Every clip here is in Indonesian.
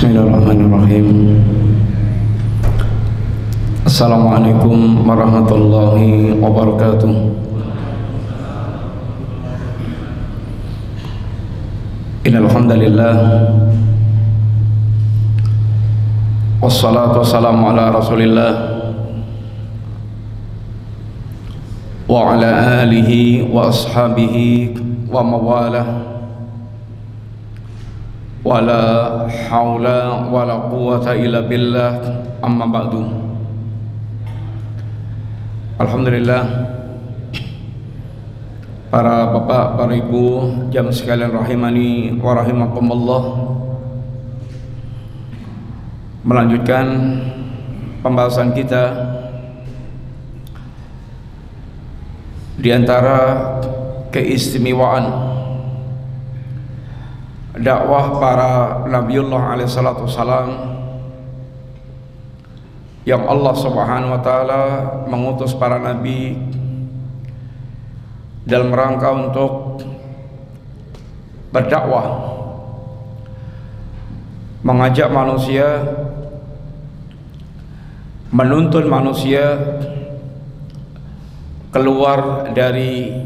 Bismillahirrahmanirrahim. Assalamualaikum warahmatullahi wabarakatuh. Innal hamdalillah wassalatu wassalamu ala Rasulillah wa ala alihi wa ashabihi wa mawalah. Wala haula wala quwwata illa billah, amma ba'du. Alhamdulillah, para bapak, para ibu, jamaah sekalian rahimani wa rahimakumullah. Melanjutkan pembahasan kita di antara keistimewaan dakwah para Nabiullah alaihi salatu wassalam yang Allah subhanahu wa ta'ala mengutus para nabi dalam rangka untuk berdakwah, mengajak manusia, menuntun manusia keluar dari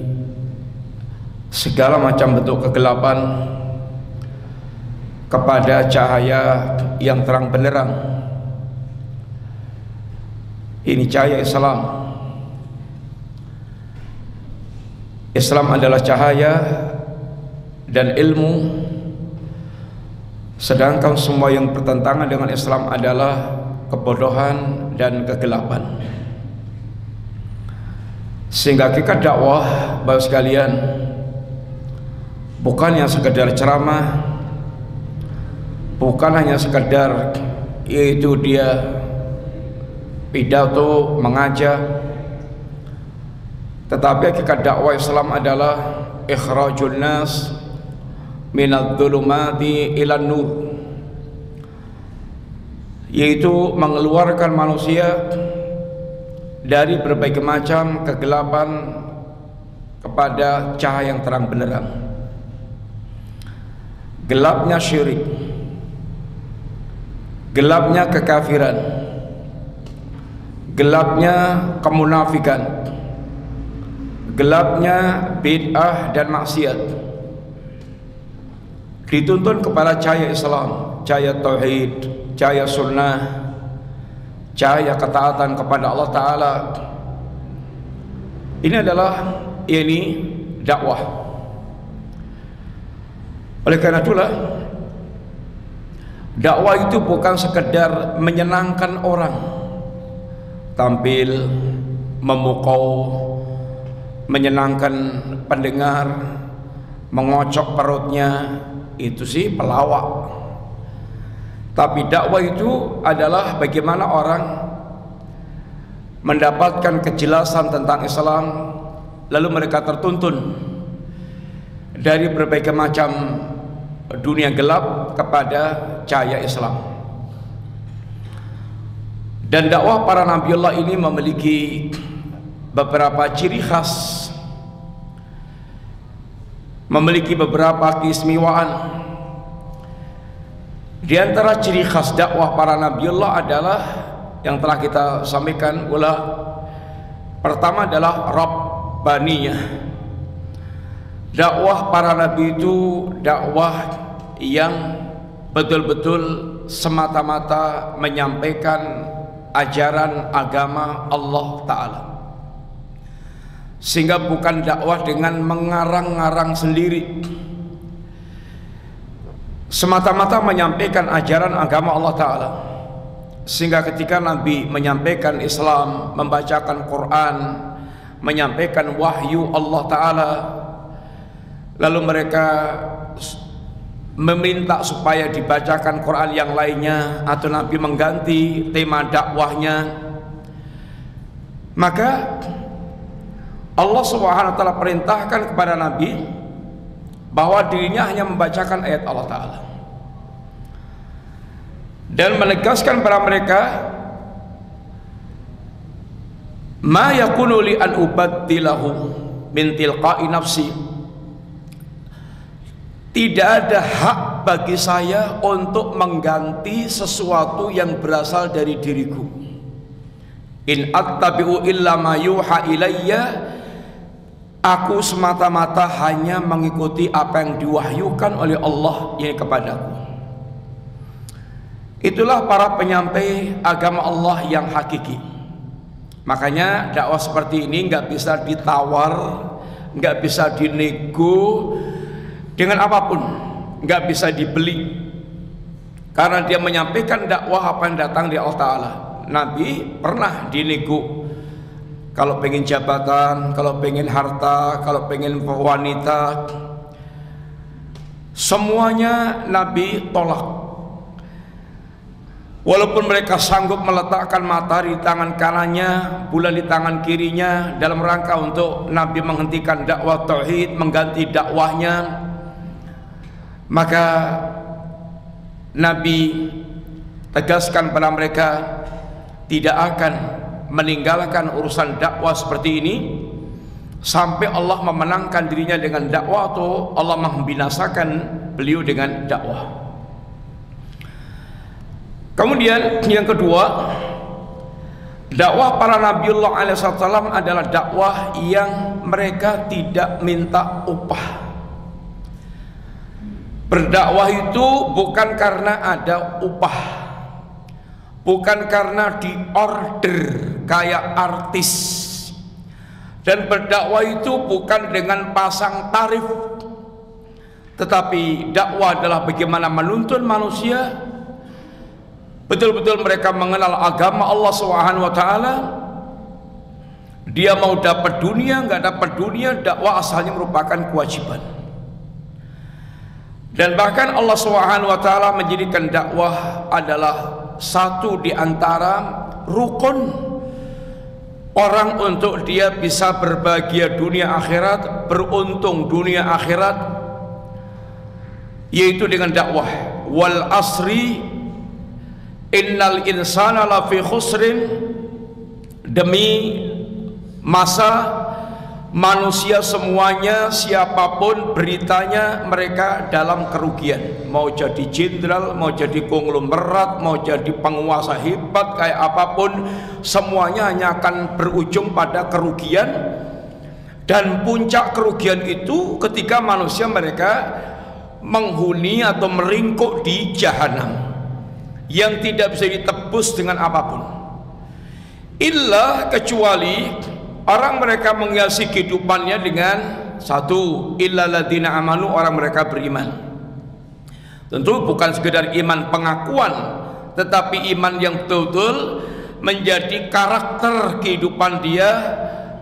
segala macam bentuk kegelapan kepada cahaya yang terang benderang. Ini cahaya Islam. Islam adalah cahaya dan ilmu, sedangkan semua yang bertentangan dengan Islam adalah kebodohan dan kegelapan. Sehingga hakikat dakwah, bapak sekalian, bukannya sekedar ceramah, bukan hanya sekedar yaitu dia pidato mengajak, tetapi hakikat dakwah Islam adalah ikhrajun nas minadh dhulumati ilan nur, yaitu mengeluarkan manusia dari berbagai macam kegelapan kepada cahaya yang terang benderang. Gelapnya syirik, gelapnya kekafiran, gelapnya kemunafikan, gelapnya bid'ah dan maksiat dituntun kepada cahaya Islam, cahaya tauhid, cahaya sunnah, cahaya ketaatan kepada Allah Ta'ala. Ini adalah dakwah. Oleh karena itulah, dakwah itu bukan sekedar menyenangkan orang, tampil, memukau, menyenangkan pendengar, mengocok perutnya, itu sih pelawak. Tapi dakwah itu adalah bagaimana orang mendapatkan kejelasan tentang Islam, lalu mereka tertuntun dari berbagai macam dunia gelap kepada cahaya Islam. Dan dakwah para Nabiullah ini memiliki beberapa ciri khas, memiliki beberapa keistimewaan. Di antara ciri khas dakwah para Nabiullah adalah yang telah kita sampaikan pula. Pertama adalah Rabbaniyah. Dakwah para nabi itu dakwah yang betul-betul semata-mata menyampaikan ajaran agama Allah Ta'ala, sehingga bukan dakwah dengan mengarang-ngarang sendiri, semata-mata menyampaikan ajaran agama Allah Ta'ala. Sehingga ketika Nabi menyampaikan Islam, membacakan Quran, menyampaikan wahyu Allah Ta'ala, lalu mereka meminta supaya dibacakan Quran yang lainnya, atau Nabi mengganti tema dakwahnya, maka Allah Subhanahu wa ta'ala perintahkan kepada Nabi bahwa dirinya hanya membacakan ayat Allah Ta'ala dan menegaskan kepada mereka, ma yakunu li an ubaddilahu min tilqa'i nafsi, tidak ada hak hak bagi saya untuk mengganti sesuatu yang berasal dari diriku. In attabi'u illa ma yuha ilayya, aku semata-mata hanya mengikuti apa yang diwahyukan oleh Allah ini kepadaku. Itulah para penyampai agama Allah yang hakiki. Makanya dakwah seperti ini nggak bisa ditawar, nggak bisa dinego dengan apapun, nggak bisa dibeli. Karena dia menyampaikan dakwah apa yang datang dari Allah Ta'ala. Nabi pernah dinego. Kalau pengen jabatan, kalau pengen harta, kalau pengen wanita, semuanya Nabi tolak. Walaupun mereka sanggup meletakkan matahari di tangan kanannya, bulan di tangan kirinya, dalam rangka untuk Nabi menghentikan dakwah tauhid, mengganti dakwahnya, maka Nabi tegaskan pada mereka tidak akan meninggalkan urusan dakwah seperti ini sampai Allah memenangkan dirinya dengan dakwah atau Allah membinasakan beliau dengan dakwah. Kemudian yang kedua, dakwah para Nabiullah alaihissalam adalah dakwah yang mereka tidak minta upah. Berdakwah itu bukan karena ada upah, bukan karena diorder kayak artis, dan berdakwah itu bukan dengan pasang tarif, tetapi dakwah adalah bagaimana menuntun manusia betul-betul mereka mengenal agama Allah SWT. Dia mau dapat dunia, nggak dapat dunia, dakwah asalnya merupakan kewajiban. Dan bahkan Allah SWT menjadikan dakwah adalah satu di antara rukun orang untuk dia bisa berbahagia dunia akhirat, beruntung dunia akhirat, yaitu dengan dakwah. Wal asri innal insana lafi khusrin, demi masa manusia semuanya siapapun beritanya mereka dalam kerugian. Mau jadi jenderal, mau jadi konglomerat, mau jadi penguasa hebat kayak apapun, semuanya hanya akan berujung pada kerugian. Dan puncak kerugian itu ketika manusia mereka menghuni atau meringkuk di jahanam yang tidak bisa ditebus dengan apapun, illa kecuali orang mereka menghiasi kehidupannya dengan satu, illa ladina amanu, orang mereka beriman. Tentu bukan sekedar iman pengakuan, tetapi iman yang betul-betul menjadi karakter kehidupan dia,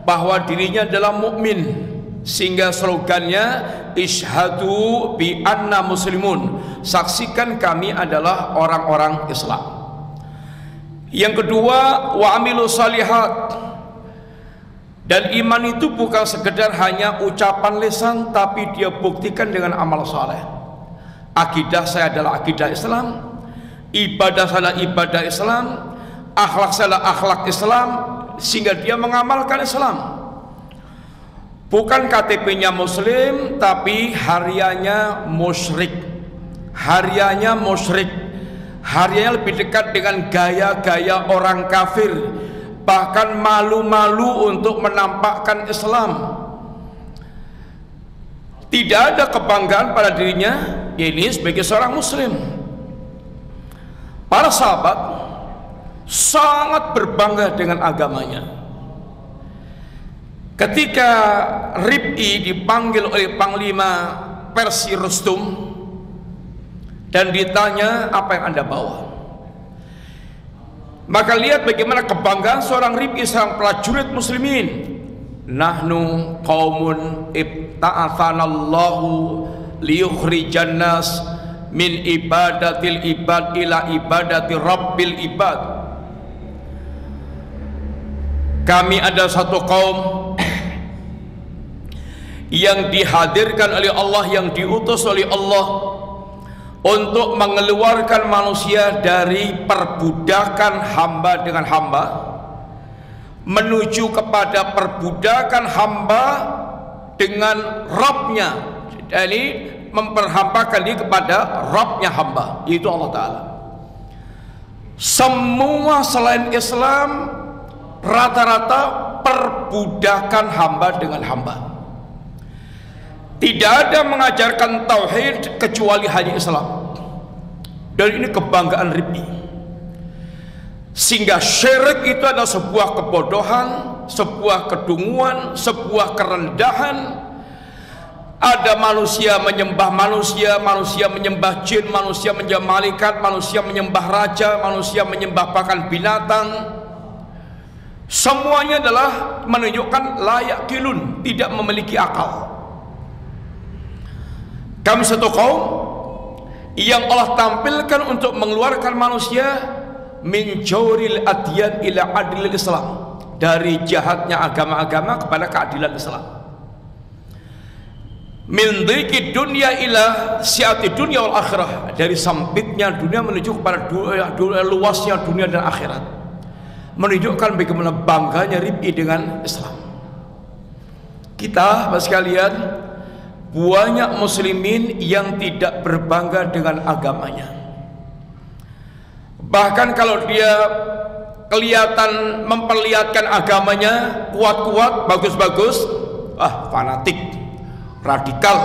bahwa dirinya adalah mukmin, sehingga slogannya ishadu bi anna muslimun, saksikan kami adalah orang-orang Islam. Yang kedua, wa amilu salihat, dan iman itu bukan sekedar hanya ucapan lisan, tapi dia buktikan dengan amal saleh. Akidah saya adalah akidah Islam, ibadah saya adalah ibadah Islam, akhlak saya adalah akhlak Islam, sehingga dia mengamalkan Islam. Bukan KTP-nya muslim, tapi harianya musyrik. Harianya musyrik, harianya lebih dekat dengan gaya-gaya orang kafir, bahkan malu-malu untuk menampakkan Islam. Tidak ada kebanggaan pada dirinya ini sebagai seorang muslim. Para sahabat sangat berbangga dengan agamanya. Ketika Rib'i dipanggil oleh Panglima Persi Rustum dan ditanya, apa yang Anda bawa? Maka lihat bagaimana kebanggaan seorang Rib'i, seorang prajurit muslimin. Nahnu qaumun ibta'athanallahu liyukhrijan nas min ibadatil ibad ila ibadati rabbil ibad. Kami ada satu kaum yang dihadirkan oleh Allah, yang diutus oleh Allah untuk mengeluarkan manusia dari perbudakan hamba dengan hamba menuju kepada perbudakan hamba dengan Rabbnya, jadi memperhambakan diri kepada Rabbnya hamba, yaitu Allah Ta'ala. Semua selain Islam rata-rata perbudakan hamba dengan hamba. Tidak ada mengajarkan tauhid kecuali hanya Islam. Dan ini kebanggaan Rib'i. Sehingga syirik itu adalah sebuah kebodohan, sebuah kedunguan, sebuah kerendahan. Ada manusia menyembah manusia, manusia menyembah jin, manusia menyembah malaikat, manusia menyembah raja, manusia menyembah bahkan binatang. Semuanya adalah menunjukkan layak kilun, tidak memiliki akal. Kami satu kaum yang Allah tampilkan untuk mengeluarkan manusia min jawril adyan ila adlil Islam, dari jahatnya agama-agama kepada keadilan Islam. Min dhiki dunya ila siati dunya wal akhirah, dari sempitnya dunia menuju kepada luasnya dunia dan akhirat. Menunjukkan bagaimana bangganya Rib'i dengan Islam. Kita sekalian, banyak muslimin yang tidak berbangga dengan agamanya. Bahkan kalau dia kelihatan memperlihatkan agamanya kuat-kuat, bagus-bagus, fanatik, radikal,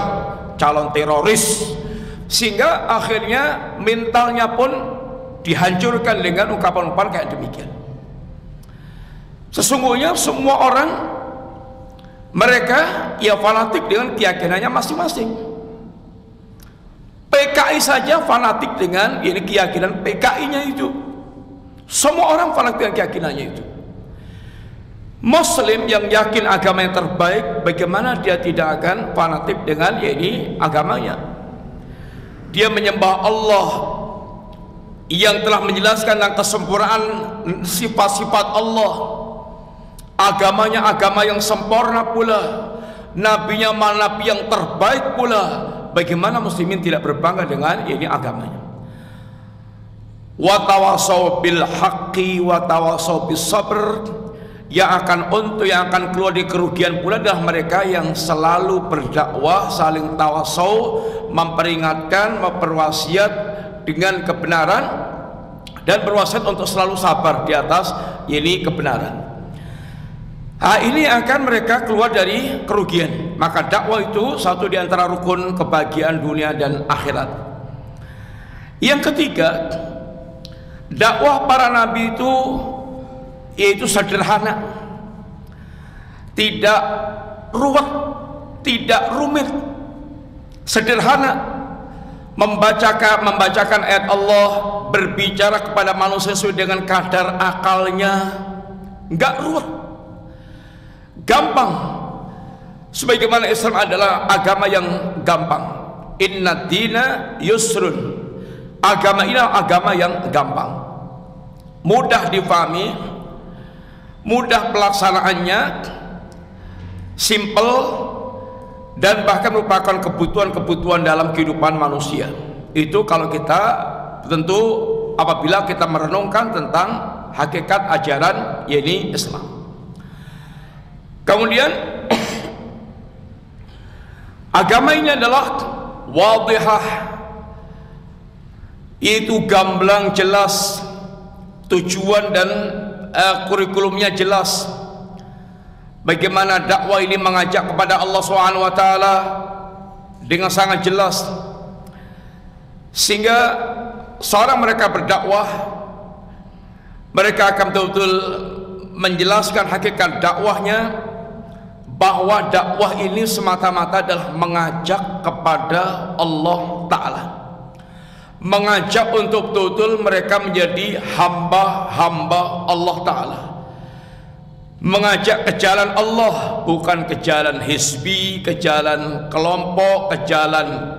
calon teroris, sehingga akhirnya mentalnya pun dihancurkan dengan ungkapan-ungkapan kayak demikian. Sesungguhnya semua orang mereka ya fanatik dengan keyakinannya masing-masing. PKI saja fanatik dengan ini keyakinan PKI-nya itu. Semua orang fanatik dengan keyakinannya itu. Muslim yang yakin agama yang terbaik, bagaimana dia tidak akan fanatik dengan ini agamanya? Dia menyembah Allah yang telah menjelaskan tentang kesempurnaan sifat-sifat Allah. Agamanya agama yang sempurna pula, nabinya nabi yang terbaik pula. Bagaimana muslimin tidak berbangga dengan ini agamanya? Wa tawasaw bil haqqi wa tawasaw bis sabr. Yang akan keluar di kerugian pula adalah mereka yang selalu berdakwah, saling tawasau, memperingatkan, memperwasiat dengan kebenaran, dan berwasiat untuk selalu sabar di atas ini kebenaran. Ini akan mereka keluar dari kerugian. Maka dakwah itu satu di antara rukun kebahagiaan dunia dan akhirat. Yang ketiga, dakwah para nabi itu yaitu sederhana, tidak ruwet, tidak rumit, sederhana. Membacakan ayat Allah, berbicara kepada manusia sesuai dengan kadar akalnya, enggak ruwet, gampang. Sebagaimana Islam adalah agama yang gampang. Inna dina yusrun. Agama ini adalah agama yang gampang, mudah difahami, mudah pelaksanaannya, simple, dan bahkan merupakan kebutuhan-kebutuhan dalam kehidupan manusia. Itu kalau kita tentu apabila kita merenungkan tentang hakikat ajaran yakni Islam. Kemudian agama ini adalah wadihah, yaitu gamblang, jelas, tujuan dan kurikulumnya jelas. Bagaimana dakwah ini mengajak kepada Allah SWT dengan sangat jelas, sehingga seorang mereka berdakwah, mereka akan betul-betul menjelaskan hakikat dakwahnya, bahwa dakwah ini semata-mata adalah mengajak kepada Allah Ta'ala, mengajak untuk betul-betul mereka menjadi hamba-hamba Allah Ta'ala, mengajak ke jalan Allah, bukan ke jalan hizbi, ke jalan kelompok, ke jalan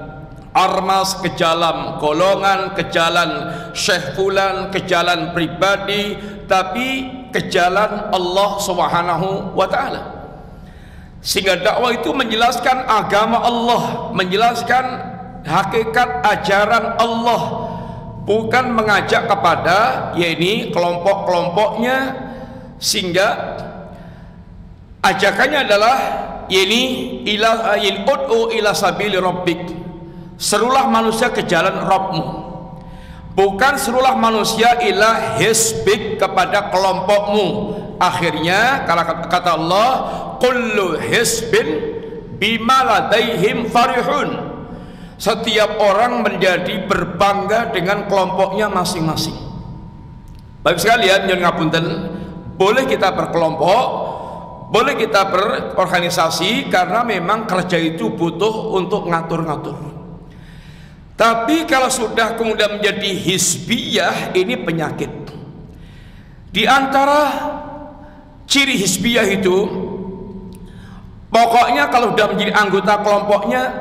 armas, ke jalan golongan, ke jalan syekh fulan, ke jalan pribadi, tapi ke jalan Allah Subhanahu wa Ta'ala. Sehingga dakwah itu menjelaskan agama Allah, menjelaskan hakikat ajaran Allah, bukan mengajak kepada yakni kelompok-kelompoknya. Sehingga ajakannya adalah yakni ud'u ila sabili rabbik, serulah manusia ke jalan Rabbmu. Bukan serulah manusia ila hisbik, kepada kelompokmu. Akhirnya kata Allah, kullu hisbin bima ladaihim farihun. Setiap orang menjadi berbangga dengan kelompoknya masing-masing. Baik sekalian, nyuwun ngapunten, boleh kita berkelompok, boleh kita berorganisasi, karena memang kerja itu butuh untuk ngatur-ngatur. Tapi kalau sudah kemudian menjadi hizbiyah, ini penyakit. Di antara ciri hizbiyah itu, pokoknya kalau sudah menjadi anggota kelompoknya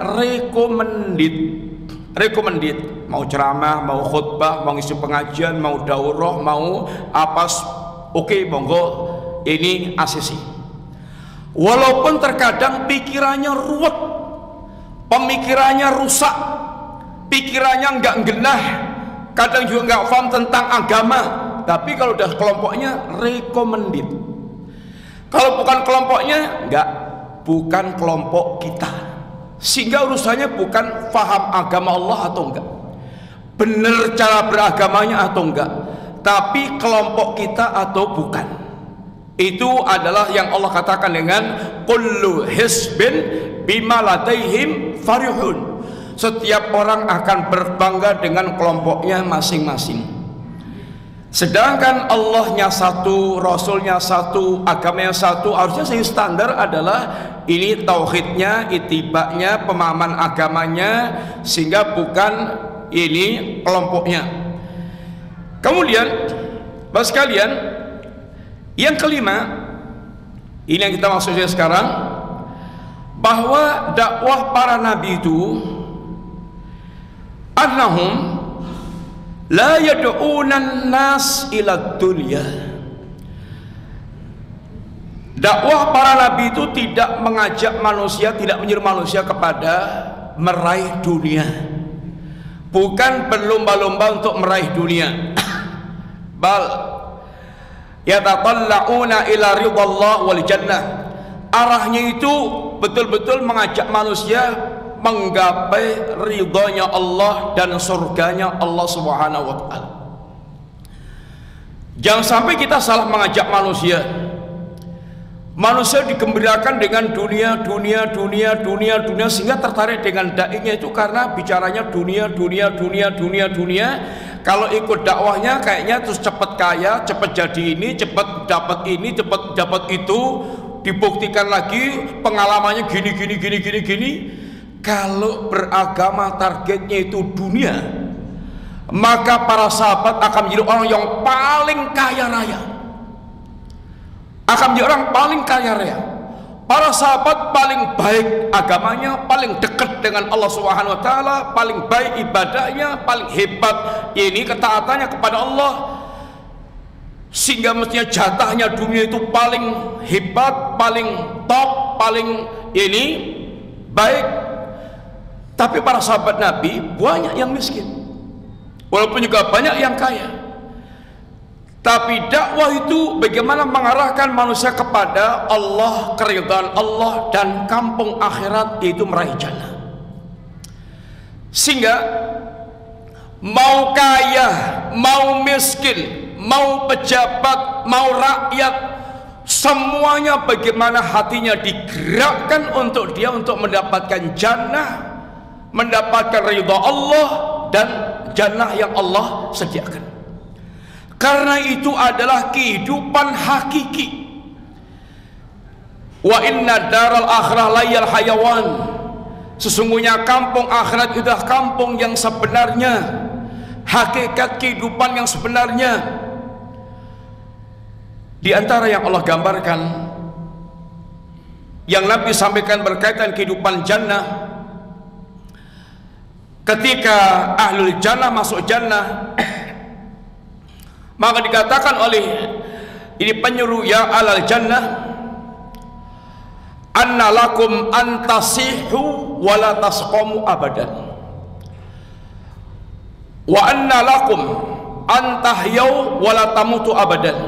recommended, mau ceramah, mau khutbah, mau ngisi pengajian, mau daurah, mau apa, oke, monggo, ini ACC. Walaupun terkadang pikirannya ruwet, pemikirannya rusak, pikirannya nggak genah, kadang juga nggak paham tentang agama, tapi kalau udah kelompoknya recommended. Kalau bukan kelompoknya, bukan kelompok kita, sehingga urusannya bukan paham agama Allah atau enggak, benar cara beragamanya atau enggak, tapi kelompok kita atau bukan. Itu adalah yang Allah katakan dengan kullu hisbin bima ladaihim farihun. Setiap orang akan berbangga dengan kelompoknya masing-masing. Sedangkan Allahnya satu, Rasulnya satu, agamanya satu, harusnya sih standar adalah ini tauhidnya, itibaknya, pemahaman agamanya, sehingga bukan ini kelompoknya. Kemudian, Bapak sekalian, yang kelima, ini yang kita maksudnya sekarang, bahwa dakwah para nabi itu annahum la yad'unan nas ila dunya. Dakwah para nabi itu tidak mengajak manusia, tidak menyuruh manusia kepada meraih dunia. Bukan berlomba-lomba untuk meraih dunia. Bal yatatalla'una ila ridallah wal jannah. Arahnya itu betul-betul mengajak manusia menggapai ridhonya Allah dan surganya Allah Subhanahu wa ta'ala. Jangan sampai kita salah mengajak manusia. Manusia digembirakan dengan dunia sehingga tertarik dengan dai-nya itu karena bicaranya dunia. Kalau ikut dakwahnya kayaknya terus cepat kaya, cepat jadi ini, cepat dapat ini, cepat dapat itu, dibuktikan lagi pengalamannya gini. Kalau beragama targetnya itu dunia, maka para sahabat akan menjadi orang yang paling kaya raya. Para sahabat paling baik agamanya, paling dekat dengan Allah Subhanahu wa ta'ala, paling baik ibadahnya, paling hebat ini ketaatannya kepada Allah, sehingga mestinya jatahnya dunia itu paling hebat, paling top, paling ini baik. Tapi para sahabat Nabi banyak yang miskin, walaupun juga banyak yang kaya. Tapi dakwah itu bagaimana mengarahkan manusia kepada Allah, keridhaan Allah dan kampung akhirat, yaitu meraih jannah. Sehingga mau kaya, mau miskin, mau pejabat, mau rakyat, semuanya bagaimana hatinya digerakkan untuk dia untuk mendapatkan jannah, mendapatkan ridha Allah dan jannah yang Allah sediakan. Karena itu adalah kehidupan hakiki. Wa inna daral akhirah layal hayawan. Sesungguhnya kampung akhirat itu adalah kampung yang sebenarnya, hakikat kehidupan yang sebenarnya. Di antara yang Allah gambarkan, yang Nabi sampaikan berkaitan kehidupan jannah, ketika ahlul jannah masuk jannah, maka dikatakan oleh ini penyuruh ya alal jannah, anna lakum antasihu wala tasqamu abadan, wa anna lakum antahyau wala tamutu abadan,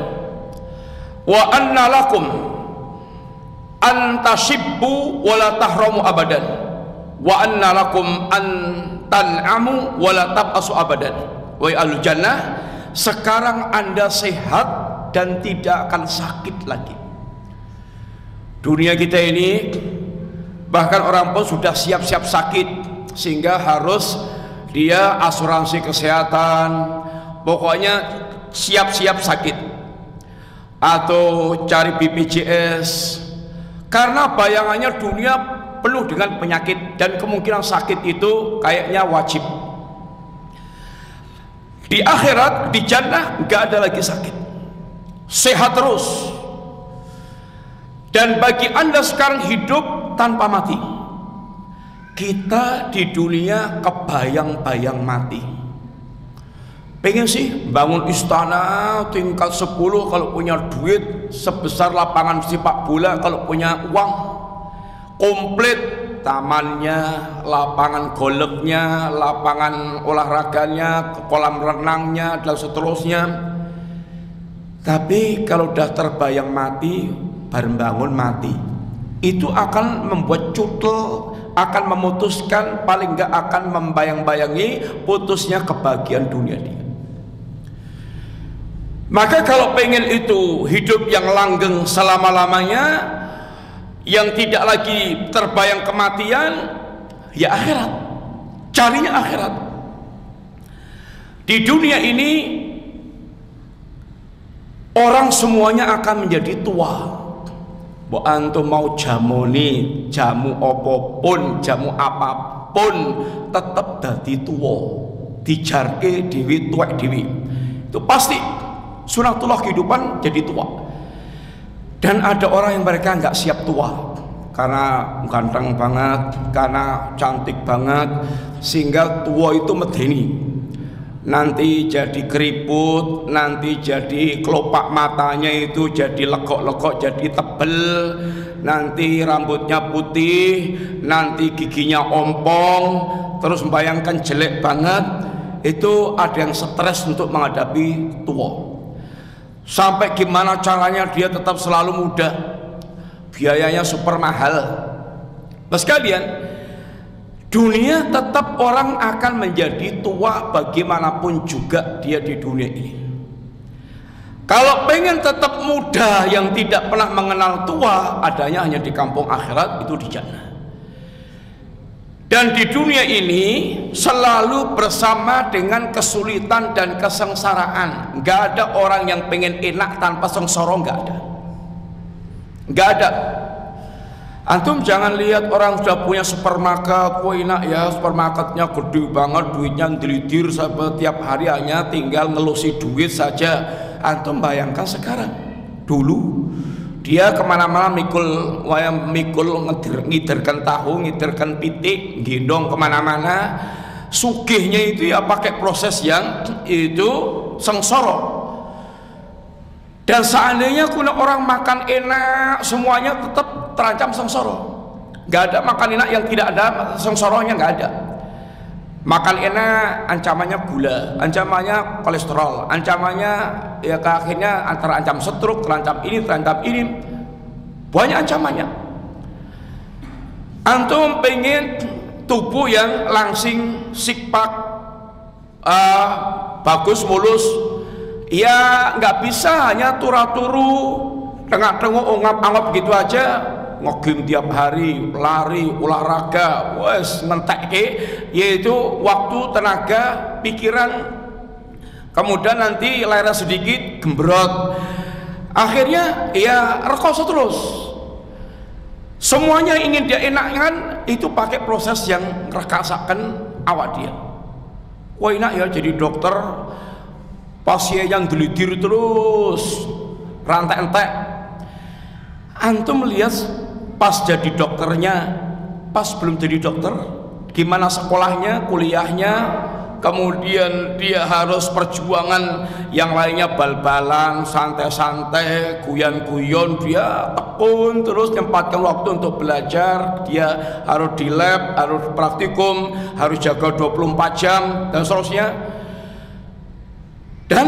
wa anna lakum antashibbu wala tahramu abadan, wa anna lakum tan'amu wa la tab'asu abadan. Wahai ahlul jannah, sekarang Anda sehat dan tidak akan sakit lagi. Dunia kita ini bahkan orang pun sudah siap-siap sakit, sehingga harus dia asuransi kesehatan, pokoknya siap-siap sakit, atau cari BPJS, karena bayangannya dunia penuh dengan penyakit dan kemungkinan sakit itu kayaknya wajib. Di akhirat, di jannah nggak ada lagi sakit, sehat terus. Dan bagi Anda sekarang hidup tanpa mati. Kita di dunia kebayang-bayang mati. Pengen sih bangun istana tingkat 10 kalau punya duit, sebesar lapangan sepak bola kalau punya uang, komplit tamannya, lapangan golfnya, lapangan olahraganya, kolam renangnya, dan seterusnya. Tapi kalau udah terbayang mati, bareng bangun mati, itu akan membuat cutel, akan memutuskan, paling enggak akan membayang-bayangi putusnya kebahagiaan dunia dia. Maka kalau pengen itu hidup yang langgeng selama-lamanya, yang tidak lagi terbayang kematian, ya akhirat, carinya akhirat. Di dunia ini orang semuanya akan menjadi tua. Mbok antum mau jamoni, jamu apapun, jamu apapun, tetap dadi tua, dijarke dewi, tuwek dewi. Itu pasti sunatullah kehidupan, jadi tua. Dan ada orang yang mereka nggak siap tua, karena ganteng banget, karena cantik banget, sehingga tua itu medeni. Nanti jadi keriput, nanti jadi kelopak matanya itu jadi legok-legok, jadi tebel, nanti rambutnya putih, nanti giginya ompong, terus membayangkan jelek banget. Itu ada yang stres untuk menghadapi tua. Sampai gimana caranya dia tetap selalu muda, biayanya super mahal. Terus kalian, dunia tetap orang akan menjadi tua bagaimanapun juga dia di dunia ini. Kalau pengen tetap muda yang tidak pernah mengenal tua, adanya hanya di kampung akhirat, itu di jannah. Dan di dunia ini selalu bersama dengan kesulitan dan kesengsaraan. Nggak ada orang yang pengen enak tanpa sengsara, nggak ada. Nggak ada. Antum jangan lihat orang sudah punya supermarket, wah enak ya, supermarketnya gede banget, duitnya ngelidir sampai tiap hari hanya tinggal ngelusi duit saja. Antum bayangkan sekarang, dulu dia kemana-mana mikul ngiderkan tahu, ngiderkan pitik, gendong kemana-mana. Sugihnya itu ya pakai proses yang itu sengsara. Dan seandainya kuna orang makan enak, semuanya tetap terancam sengsara. Gak ada makan enak yang tidak ada sengsaranya, gak ada. Makan enak ancamannya gula, ancamannya kolesterol, ancamannya ya akhirnya antara ancam stroke, terancam ini, banyak ancamannya. Antum pengen tubuh yang langsing, sikpak, bagus, mulus, ya nggak bisa hanya turu-turu, tengah-tengah ongap-angap gitu aja. Ngegim tiap hari, lari, olahraga, wes ngentek, yaitu waktu, tenaga, pikiran, kemudian nanti layar sedikit gembrot, akhirnya ya rekoso terus. Semuanya ingin dia enakkan, itu pakai proses yang rekasakan awak dia. Wah enak ya jadi dokter, pasien yang gelidir terus, rantai-entek. Antum melihat pas jadi dokternya, pas belum jadi dokter, gimana sekolahnya, kuliahnya, kemudian dia harus perjuangan, yang lainnya bal-balan, santai-santai, guyon-guyon, dia tekun terus nyempatkan waktu untuk belajar. Dia harus di lab, harus praktikum, harus jaga 24 jam dan seterusnya. Dan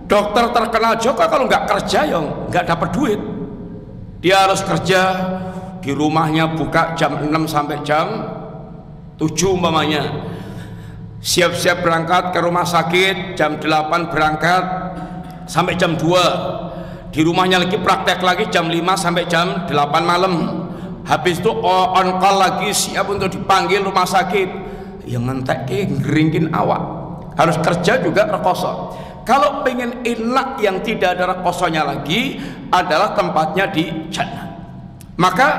dokter terkenal juga kalau nggak kerja ya nggak dapat duit. Dia harus kerja di rumahnya, buka jam 6 sampai jam 7 umpamanya. siap-siap berangkat ke rumah sakit, jam 8 berangkat sampai jam 2, di rumahnya lagi praktek lagi jam 5 sampai jam 8 malam. Habis itu on call lagi, siap untuk dipanggil rumah sakit. Yang ngentek ngeringkin awak, harus kerja juga rekoso. Kalau pengen enak yang tidak ada rekosonya lagi, adalah tempatnya di jannah. Maka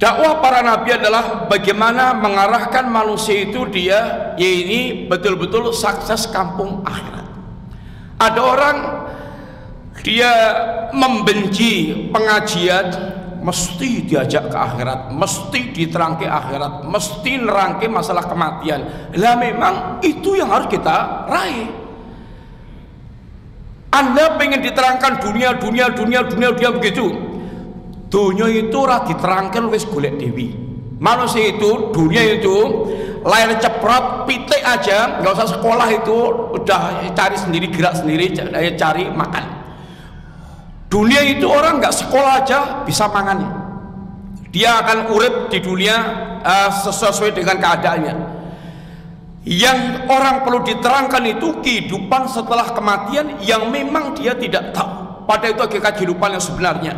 dakwah para nabi adalah bagaimana mengarahkan manusia itu dia ini betul-betul sukses kampung akhirat. Ada orang dia membenci pengajian, mesti diajak ke akhirat, mesti diterangke akhirat, mesti nerangke masalah kematian. Lah memang itu yang harus kita raih. Anda pengen diterangkan dunia begitu. Dunia itu ora diterangkan wis golek dewi. Manusia itu, dunia itu layar ceprot, pitik aja, nggak usah sekolah itu udah cari sendiri, gerak sendiri, cari makan. Dunia itu orang nggak sekolah aja bisa mangan. Dia akan urip di dunia sesuai dengan keadaannya. Yang orang perlu diterangkan itu kehidupan setelah kematian yang memang dia tidak tahu. Pada itu hakikat kehidupan yang sebenarnya.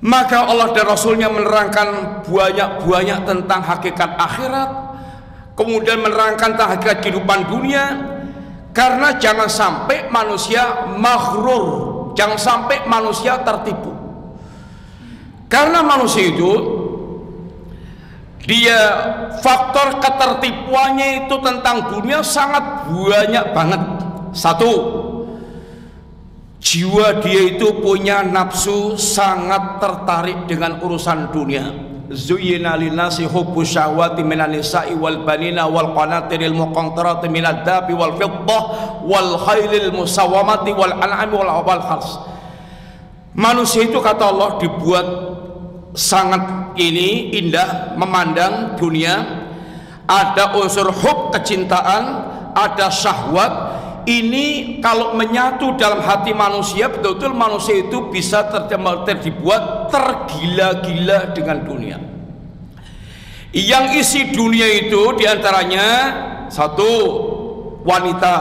Maka Allah dan Rasulnya menerangkan banyak tentang hakikat akhirat, kemudian menerangkan tentang hakikat kehidupan dunia. Karena jangan sampai manusia maghrur, jangan sampai manusia tertipu. Karena manusia itu dia faktor ketertipuannya itu tentang dunia sangat banyak banget. Satu, jiwa dia itu punya nafsu sangat tertarik dengan urusan dunia. Zuyyina linnasi hubbu syahwati minan nisa'i wal banina wal qanatiril muqantarati minad dhahabi wal fiddah wal khailil musawwamati wal an'ami wal hars. Manusia itu kata Allah dibuat sangat ini indah memandang dunia. Ada unsur hub kecintaan, ada syahwat. Ini kalau menyatu dalam hati manusia, betul-betul manusia itu bisa dibuat tergila-gila dengan dunia. Yang isi dunia itu diantaranya satu, wanita,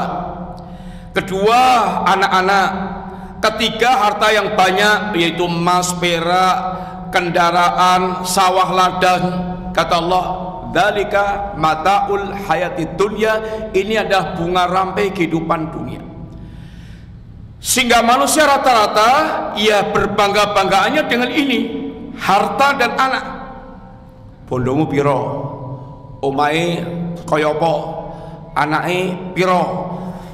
kedua, anak-anak, ketiga, harta yang banyak yaitu emas, perak, kendaraan, sawah ladang. Kata Allah, dzalika mataul hayati dunya, ini adalah bunga rampai kehidupan dunia. Sehingga manusia rata-rata ia berbangga-banggaannya dengan ini, harta dan anak. Bondomu piro, omae koyopo, anake piro,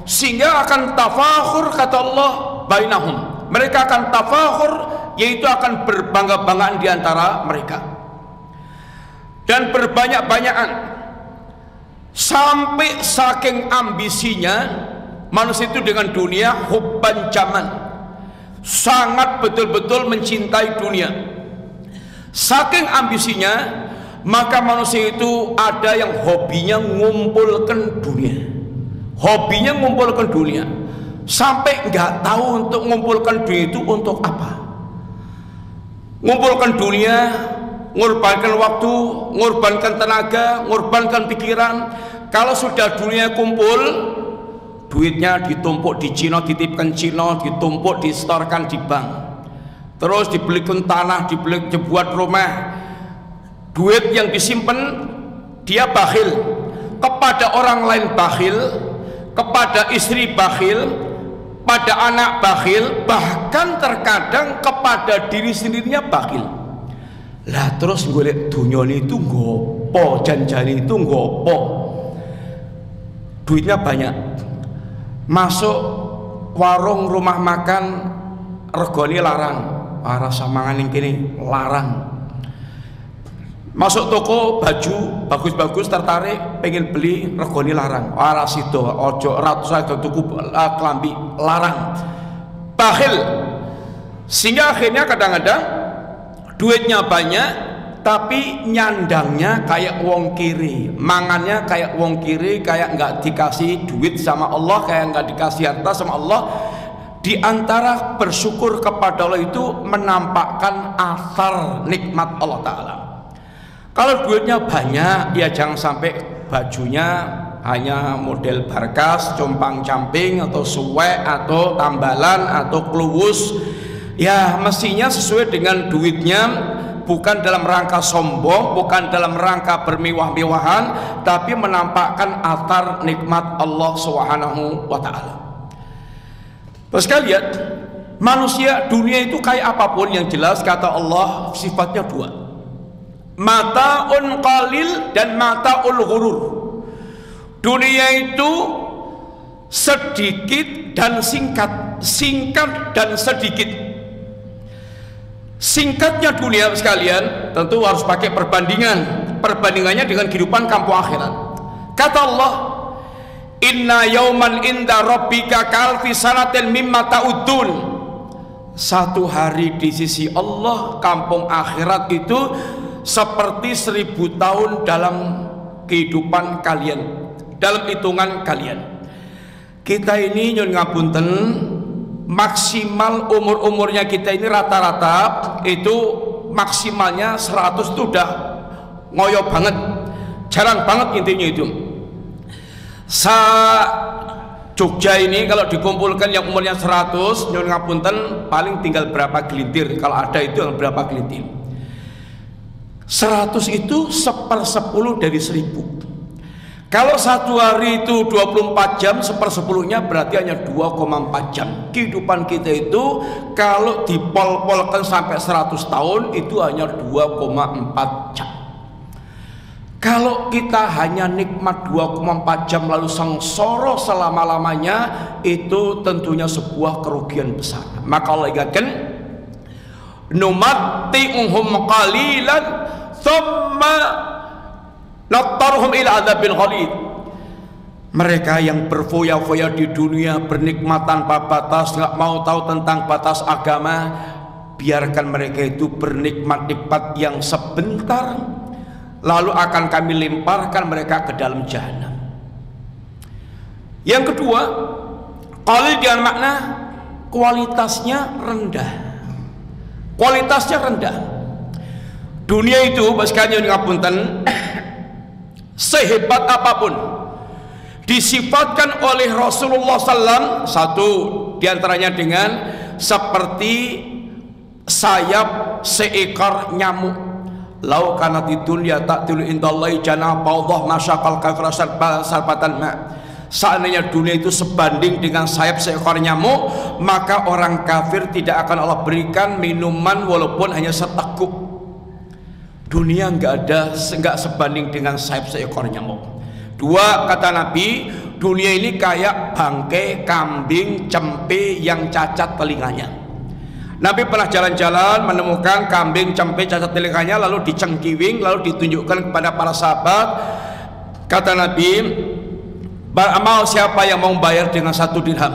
sehingga akan tafakhur kata Allah bainahum. Mereka akan tafakhur, yaitu akan berbangga-banggaan di antara mereka. Dan berbanyak-banyakan sampai saking ambisinya manusia itu dengan dunia, hubban jaman, sangat betul-betul mencintai dunia. Saking ambisinya, maka manusia itu ada yang hobinya ngumpulkan dunia, hobinya ngumpulkan dunia, sampai nggak tahu untuk ngumpulkan dunia itu untuk apa. Ngumpulkan dunia, ngorbankan waktu, ngorbankan tenaga, ngorbankan pikiran. Kalau sudah dunia kumpul, duitnya ditumpuk di Cina, dititipkan Cina, ditumpuk, distorkan di bank, terus dibelikan tanah, dibuat rumah. Duit yang disimpan dia bakhil, kepada orang lain bakhil, kepada istri bakhil, pada anak bakhil, bahkan terkadang kepada diri sendirinya bakhil. Lah terus golek dunia itu ngopo, janjane itu ngopo, duitnya banyak, masuk warung rumah makan regoni larang, rasa mangan yang kini larang. Masuk toko baju bagus-bagus tertarik pengen beli regoni larang, rasido ojo ratusan tuku kelambi larang, bakhil. Sehingga akhirnya kadang-kadang duitnya banyak tapi nyandangnya kayak wong kiri, mangannya kayak wong kiri, kayak nggak dikasih duit sama Allah, kayak nggak dikasih harta sama Allah. Di antara bersyukur kepada Allah itu menampakkan asar nikmat Allah Ta'ala. Kalau duitnya banyak, ya jangan sampai bajunya hanya model barkas, compang-camping atau suwek atau tambalan atau kluwus. Ya mestinya sesuai dengan duitnya, bukan dalam rangka sombong, bukan dalam rangka bermewah-mewahan, tapi menampakkan athar nikmat Allah Subhanahu wa taala. Terus kalian, manusia dunia itu kayak apapun, yang jelas kata Allah sifatnya dua, mata'un qalil dan mata'ul ghurur. Dunia itu sedikit dan singkat, singkat dan sedikit. Singkatnya dunia sekalian tentu harus pakai perbandingan, perbandingannya dengan kehidupan kampung akhirat. Kata Allah, inna yauman inda rabbika ka'alfi sanatin mimma ta'udun. Satu hari di sisi Allah, kampung akhirat itu seperti 1000 tahun dalam kehidupan kalian, dalam hitungan kalian. Kita ini nyun ngapunten, maksimal umurnya kita ini rata-rata itu maksimalnya 100 itu udah ngoyo banget, jarang banget intinya itu. Jogja ini kalau dikumpulkan yang umurnya 100, nyun ngapunten paling tinggal berapa gelintir, kalau ada itu berapa gelintir. 100 itu 1/10 dari 1000. Kalau satu hari itu 24 jam, 1/10-nya berarti hanya 2,4 jam. Kehidupan kita itu kalau dipol-polkan sampai 100 tahun itu hanya 2,4 jam. Kalau kita hanya nikmat 2,4 jam lalu sengsara selama-lamanya, itu tentunya sebuah kerugian besar. Maka Allah ingatkan, numatti'uhum qalilan thumma nattaruhum ila adzabil ghalid. Mereka yang berfoya-foya di dunia, bernikmat tanpa batas, nggak mau tahu tentang batas agama, biarkan mereka itu bernikmat-nikmat yang sebentar, lalu akan kami lemparkan mereka ke dalam jahanam. Yang kedua, qalil dengan makna kualitasnya rendah. Kualitasnya rendah. Dunia itu sekalian ngapunten, sehebat apapun disifatkan oleh Rasulullah SAW, satu diantaranya dengan seperti sayap seekor nyamuk. Lau kanat dunya ta'tilu indallahi janah ba'dhah masyaqal kafir salbatan ma. Seandainya dunia itu sebanding dengan sayap seekor nyamuk, maka orang kafir tidak akan Allah berikan minuman walaupun hanya seteguk. Dunia nggak sebanding dengan sayap seekor nyamuk. Dua, kata Nabi, dunia ini kayak bangkai kambing cempe yang cacat telinganya. Nabi pernah jalan-jalan menemukan kambing cempe cacat telinganya, lalu dicengkiwing, lalu ditunjukkan kepada para sahabat. Kata Nabi, beramal siapa yang mau bayar dengan 1 dirham?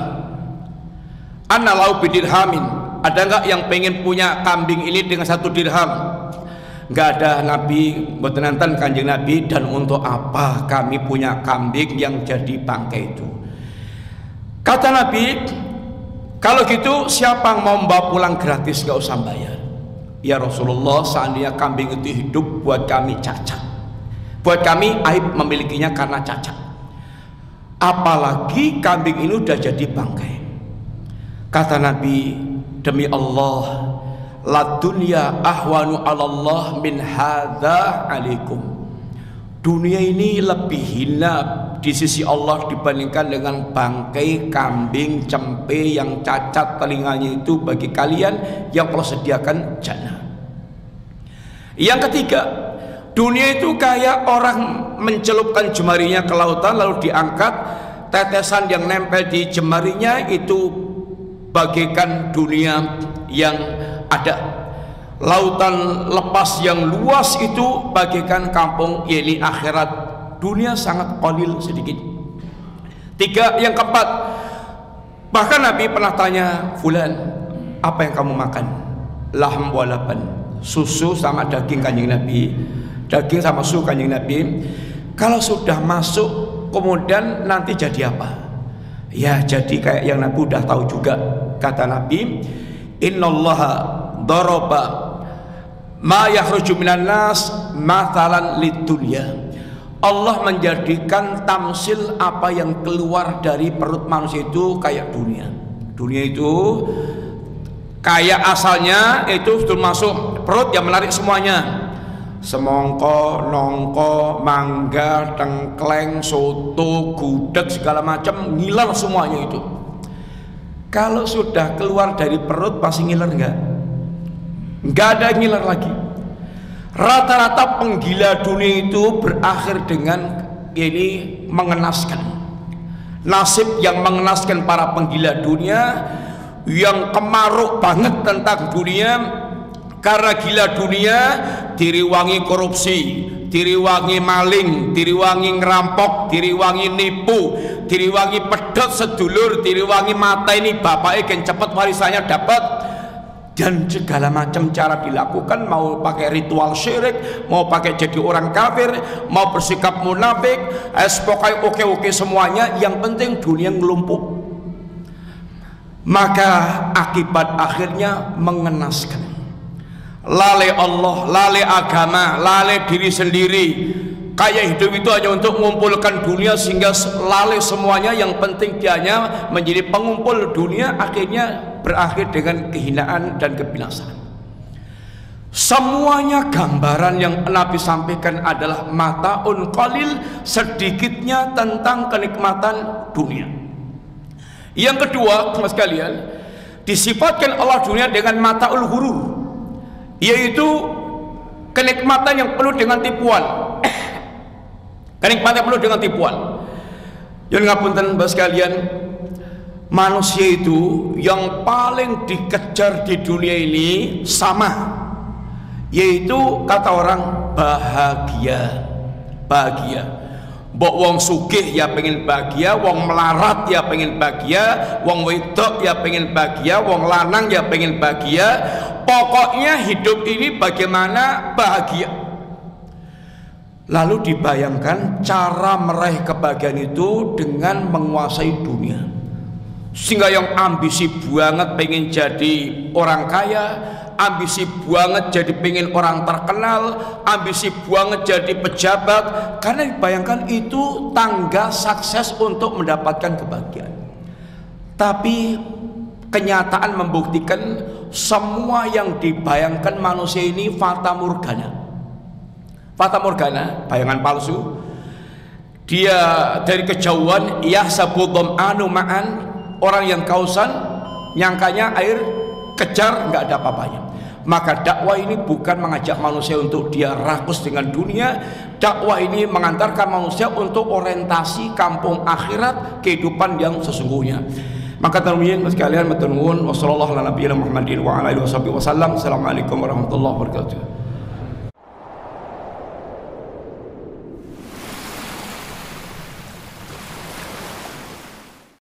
Ana lau bidirhamin. Ada nggak yang pengen punya kambing ini dengan 1 dirham? Nggak ada. Nabi bertenantan kanjeng Nabi, dan untuk apa kami punya kambing yang jadi bangkai itu? Kata Nabi, kalau gitu siapa yang mau membawa pulang gratis, gak usah bayar. Ya Rasulullah, seandainya kambing itu hidup, buat kami cacat, buat kami aib memilikinya karena cacat. Apalagi kambing ini udah jadi bangkai. Kata Nabi, demi Allah, la dunya ahwanu 'alallah min hadza 'alaikum. Dunia ini lebih hina di sisi Allah dibandingkan dengan bangkai kambing cempe yang cacat telinganya itu bagi kalian yang Allah sediakan jannah. Yang ketiga, dunia itu kayak orang mencelupkan jemarinya ke lautan, lalu diangkat, tetesan yang nempel di jemarinya itu bagaikan dunia yang ada. Lautan lepas yang luas itu bagaikan kampung, yaitu akhirat. Dunia sangat qalil, sedikit. Tiga, yang keempat, bahkan Nabi pernah tanya, fulan, apa yang kamu makan? Lahm walaban, susu sama daging kanjeng Nabi, daging sama susu kanjeng Nabi. Kalau sudah masuk kemudian nanti jadi apa? Ya jadi kayak yang Nabi udah tahu juga. Kata Nabi, innallaha daraba ma yakhruju minan nas mathalan lidunya. Allah menjadikan tamsil apa yang keluar dari perut manusia itu kayak dunia. Dunia itu kayak asalnya itu termasuk perut yang menarik semuanya. Semongko, nongko, mangga, tengkleng, soto, gudeg, segala macam ngiler semuanya itu. Kalau sudah keluar dari perut pasti ngiler enggak? Enggak ada ngiler lagi. Rata-rata penggila dunia itu berakhir dengan ini mengenaskan. Nasib yang mengenaskan para penggila dunia yang kemaruk banget tentang dunia. Karena gila dunia, diriwangi korupsi, diriwangi maling, diriwangi ngerampok, diriwangi nipu, diriwangi pedot sedulur, diriwangi mata ini bapaknya kan cepet warisannya dapat, dan segala macam cara dilakukan, mau pakai ritual syirik, mau pakai jadi orang kafir, mau bersikap munafik, pokoknya oke semuanya, yang penting dunia ngelumpuk. Maka akibat akhirnya mengenaskan. Lalai Allah, lalai agama, lalai diri sendiri. Kayak hidup itu hanya untuk mengumpulkan dunia sehingga lalai semuanya. Yang penting dia hanya menjadi pengumpul dunia, akhirnya berakhir dengan kehinaan dan kebinasaan. Semuanya gambaran yang Nabi sampaikan adalah mataun qalil, sedikitnya tentang kenikmatan dunia. Yang kedua, mas sekalian, disifatkan Allah dunia dengan mataul ghurur, yaitu kenikmatan yang penuh dengan tipuan. Kenikmatan yang penuh dengan tipuan. Yang ngapunten Bapak sekalian, manusia itu yang paling dikejar di dunia ini sama, yaitu kata orang bahagia. Bahagia. Mbok wong sugih ya pengen bahagia, wong melarat ya pengen bahagia, wong wedok ya pengen bahagia, wong lanang ya pengen bahagia. Pokoknya hidup ini bagaimana bahagia. Lalu dibayangkan cara meraih kebahagiaan itu dengan menguasai dunia. Sehingga yang ambisi banget pengen jadi orang kaya, ambisi banget jadi pengen orang terkenal, ambisi banget jadi pejabat, karena dibayangkan itu tangga sukses untuk mendapatkan kebahagiaan. Tapi kenyataan membuktikan semua yang dibayangkan manusia ini fata morgana. Fata morgana, bayangan palsu. Dia dari kejauhan yahsabu dham'anu ma'an, orang yang kausan nyangkanya air, kejar nggak ada apa-apanya. Maka dakwah ini bukan mengajak manusia untuk dia rakus dengan dunia. Dakwah ini mengantarkan manusia untuk orientasi kampung akhirat, kehidupan yang sesungguhnya. Maka teman-teman sekalian, matur nuwun, wassallallahu ala nabiyina Muhammadin wa ala alihi wasallam. Assalamualaikum warahmatullahi wabarakatuh.